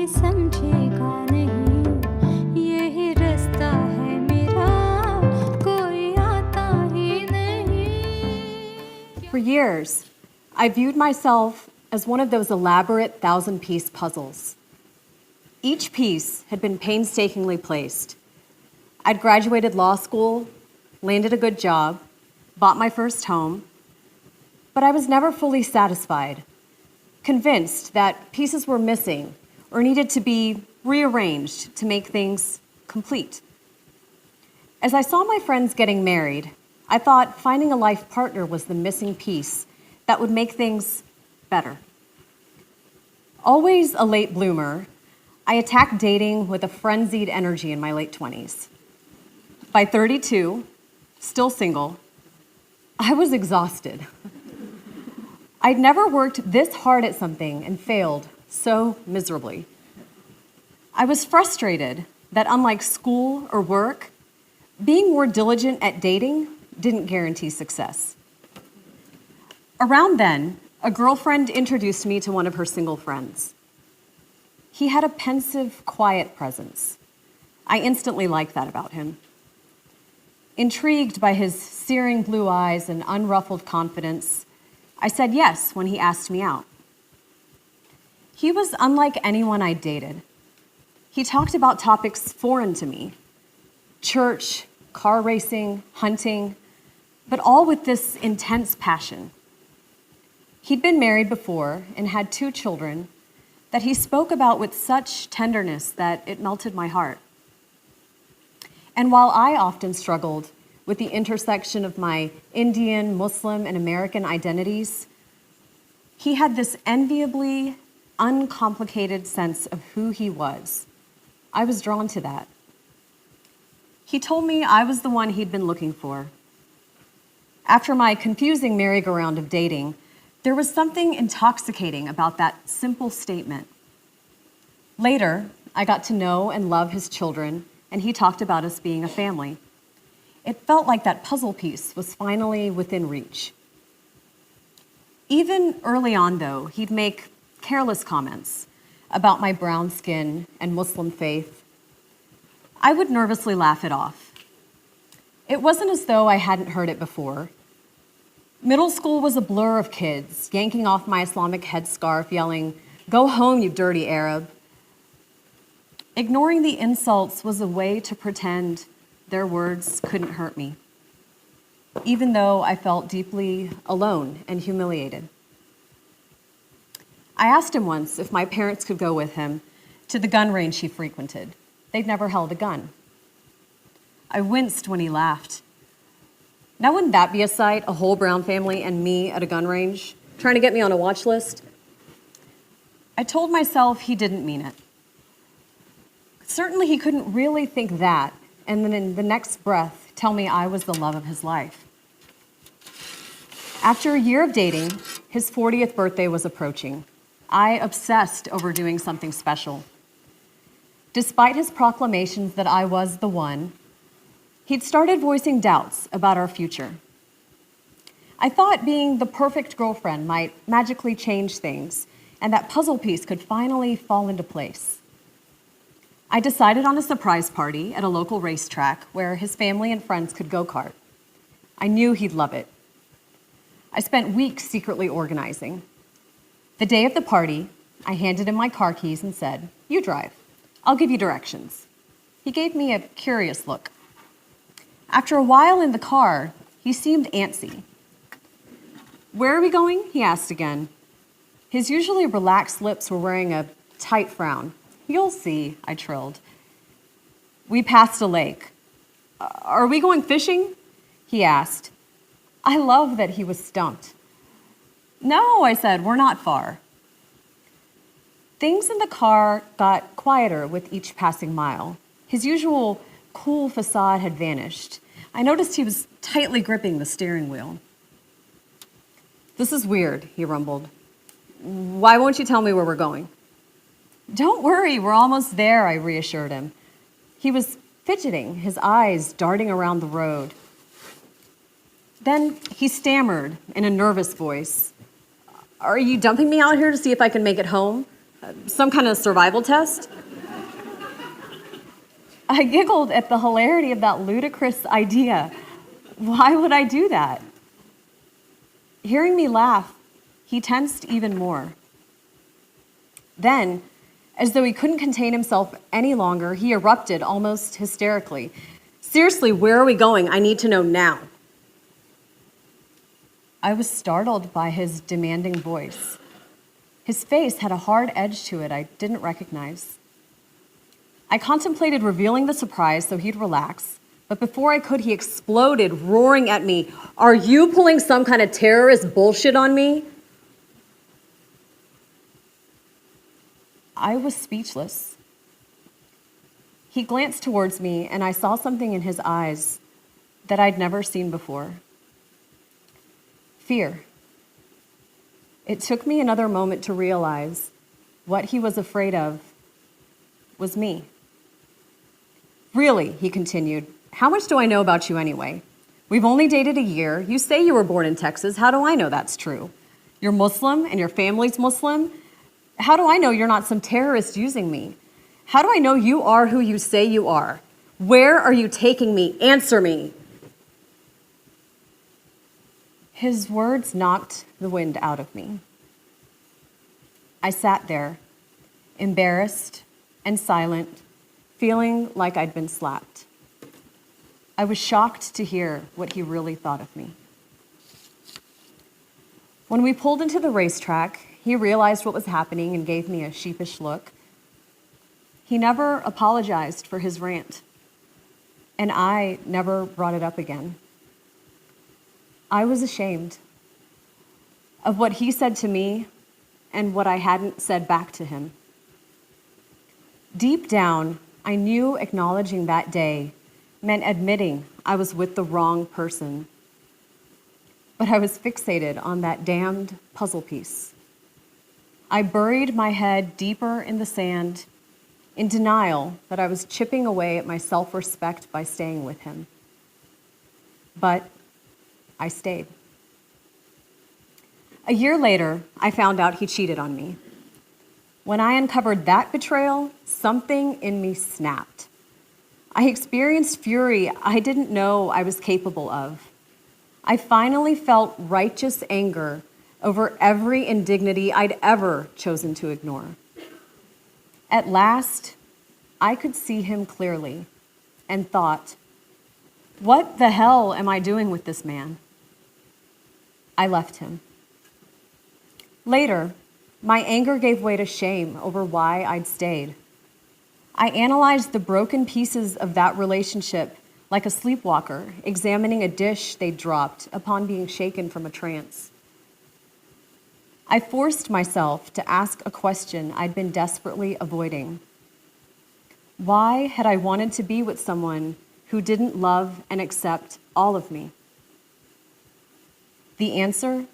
समझेगा नहीं यही रास्ता है मेरा कोई आता ही नहीं. For years, I viewed myself as one of those elaborate 1,000-piece puzzles. Each piece had been painstakingly placed. I'd graduated law school, landed a good job, bought my first home, but I was never fully satisfied, convinced that pieces were missing or needed to be rearranged to make things complete. As I saw my friends getting married, I thought finding a life partner was the missing piece that would make things better. Always a late bloomer, I attacked dating with a frenzied energy in my late 20s. By 32, still single, I was exhausted. I'd never worked this hard at something and failed so miserably. I was frustrated that unlike school or work, being more diligent at dating didn't guarantee success. Around then, a girlfriend introduced me to one of her single friends. He had a pensive, quiet presence. I instantly liked that about him. Intrigued by his searing blue eyes and unruffled confidence, I said yes when he asked me out. He was unlike anyone I'd dated. He talked about topics foreign to me: church, car racing, hunting, but all with this intense passion. He'd been married before and had 2 children that he spoke about with such tenderness that it melted my heart. And while I often struggled with the intersection of my Indian, Muslim, and American identities, he had this enviably uncomplicated sense of who he was. I was drawn to that. He told me I was the one he'd been looking for. After my confusing merry-go-round of dating, there was something intoxicating about that simple statement. Later, I got to know and love his children, and he talked about us being a family. It felt like that puzzle piece was finally within reach. Even early on, though, he'd make careless comments about my brown skin and Muslim faith. I would nervously laugh it off. It wasn't as though I hadn't heard it before. Middle school was a blur of kids yanking off my Islamic headscarf, yelling, "Go home, you dirty Arab." Ignoring the insults was a way to pretend their words couldn't hurt me, even though I felt deeply alone and humiliated. I asked him once if my parents could go with him to the gun range he frequented. They'd never held a gun. I winced when he laughed. Now, wouldn't that be a sight, a whole Brown family and me at a gun range, trying to get me on a watch list? I told myself he didn't mean it. Certainly he couldn't really think that, and then in the next breath, tell me I was the love of his life. After a year of dating, his 40th birthday was approaching. I obsessed over doing something special. Despite his proclamations that I was the one, he'd started voicing doubts about our future. I thought being the perfect girlfriend might magically change things, and that puzzle piece could finally fall into place. I decided on a surprise party at a local racetrack where his family and friends could go-kart. I knew he'd love it. I spent weeks secretly organizing. The day of the party, I handed him my car keys and said, "You drive. I'll give you directions." He gave me a curious look. After a while in the car, he seemed antsy. "Where are we going?" he asked again. His usually relaxed lips were wearing a tight frown. "You'll see," I trilled. We passed a lake. "Are we going fishing?" he asked. I loved that he was stumped. "No," I said, "we're not far." Things in the car got quieter with each passing mile. His usual cool facade had vanished. I noticed he was tightly gripping the steering wheel. "This is weird," he rumbled. "Why won't you tell me where we're going?" "Don't worry, we're almost there," I reassured him. He was fidgeting, his eyes darting around the road. Then he stammered in a nervous voice, "Are you dumping me out here to see if I can make it home?" Some kind of survival test? I giggled at the hilarity of that ludicrous idea. Why would I do that? Hearing me laugh, he tensed even more. Then, as though he couldn't contain himself any longer, he erupted almost hysterically. Seriously, where are we going? I need to know now. I was startled by his demanding voice. His face had a hard edge to it I didn't recognize. I contemplated revealing the surprise so he'd relax, but before I could, he exploded, roaring at me, "Are you pulling some kind of terrorist bullshit on me?" I was speechless. He glanced towards me, and I saw something in his eyes that I'd never seen before. Fear. It took me another moment to realize what he was afraid of was me. "Really," he continued, "how much do I know about you anyway? We've only dated a year. You say you were born in Texas. How do I know that's true? You're Muslim and your family's Muslim. How do I know you're not some terrorist using me? How do I know you are who you say you are? Where are you taking me? Answer me." His words knocked the wind out of me. I sat there, embarrassed and silent, feeling like I'd been slapped. I was shocked to hear what he really thought of me. When we pulled into the racetrack, he realized what was happening and gave me a sheepish look. He never apologized for his rant, and I never brought it up again. I was ashamed of what he said to me and what I hadn't said back to him. Deep down, I knew acknowledging that day meant admitting I was with the wrong person. But I was fixated on that damned puzzle piece. I buried my head deeper in the sand, in denial that I was chipping away at my self-respect by staying with him. But I stayed. A year later, I found out he cheated on me. When I uncovered that betrayal, something in me snapped. I experienced fury I didn't know I was capable of. I finally felt righteous anger over every indignity I'd ever chosen to ignore. At last, I could see him clearly and thought, what the hell am I doing with this man? I left him. Later, my anger gave way to shame over why I'd stayed. I analyzed the broken pieces of that relationship like a sleepwalker, examining a dish they dropped upon being shaken from a trance. I forced myself to ask a question I'd been desperately avoiding. Why had I wanted to be with someone who didn't love and accept all of me? The answer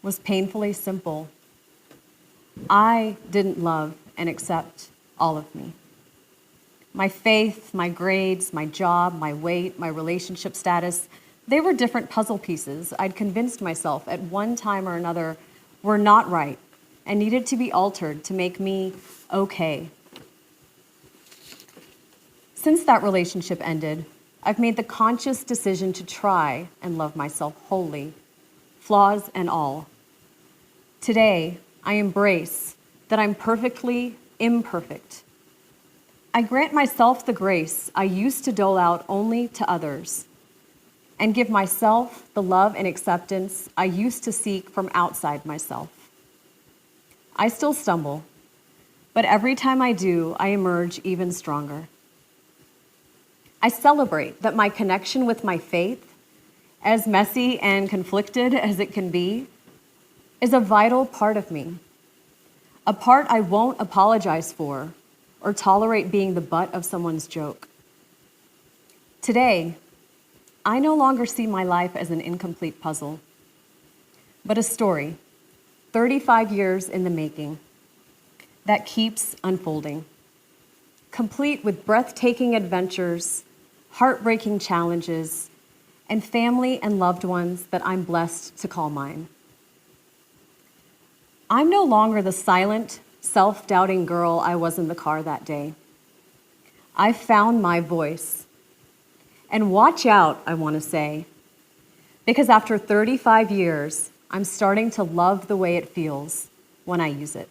was painfully simple. I didn't love and accept all of me. My faith, my grades, my job, my weight, my relationship status, they were different puzzle pieces I'd convinced myself at one time or another were not right and needed to be altered to make me okay. Since that relationship ended, I've made the conscious decision to try and love myself wholly, flaws and all. Today, I embrace that I'm perfectly imperfect. I grant myself the grace I used to dole out only to others, and give myself the love and acceptance I used to seek from outside myself. I still stumble, but every time I do, I emerge even stronger. I celebrate that my connection with my faith, as messy and conflicted as it can be, is a vital part of me, a part I won't apologize for or tolerate being the butt of someone's joke. Today, I no longer see my life as an incomplete puzzle, but a story, 35 years in the making, that keeps unfolding, complete with breathtaking adventures, heartbreaking challenges, and family and loved ones that I'm blessed to call mine. I'm no longer the silent, self-doubting girl I was in the car that day. I found my voice. And watch out, I want to say, because after 35 years, I'm starting to love the way it feels when I use it.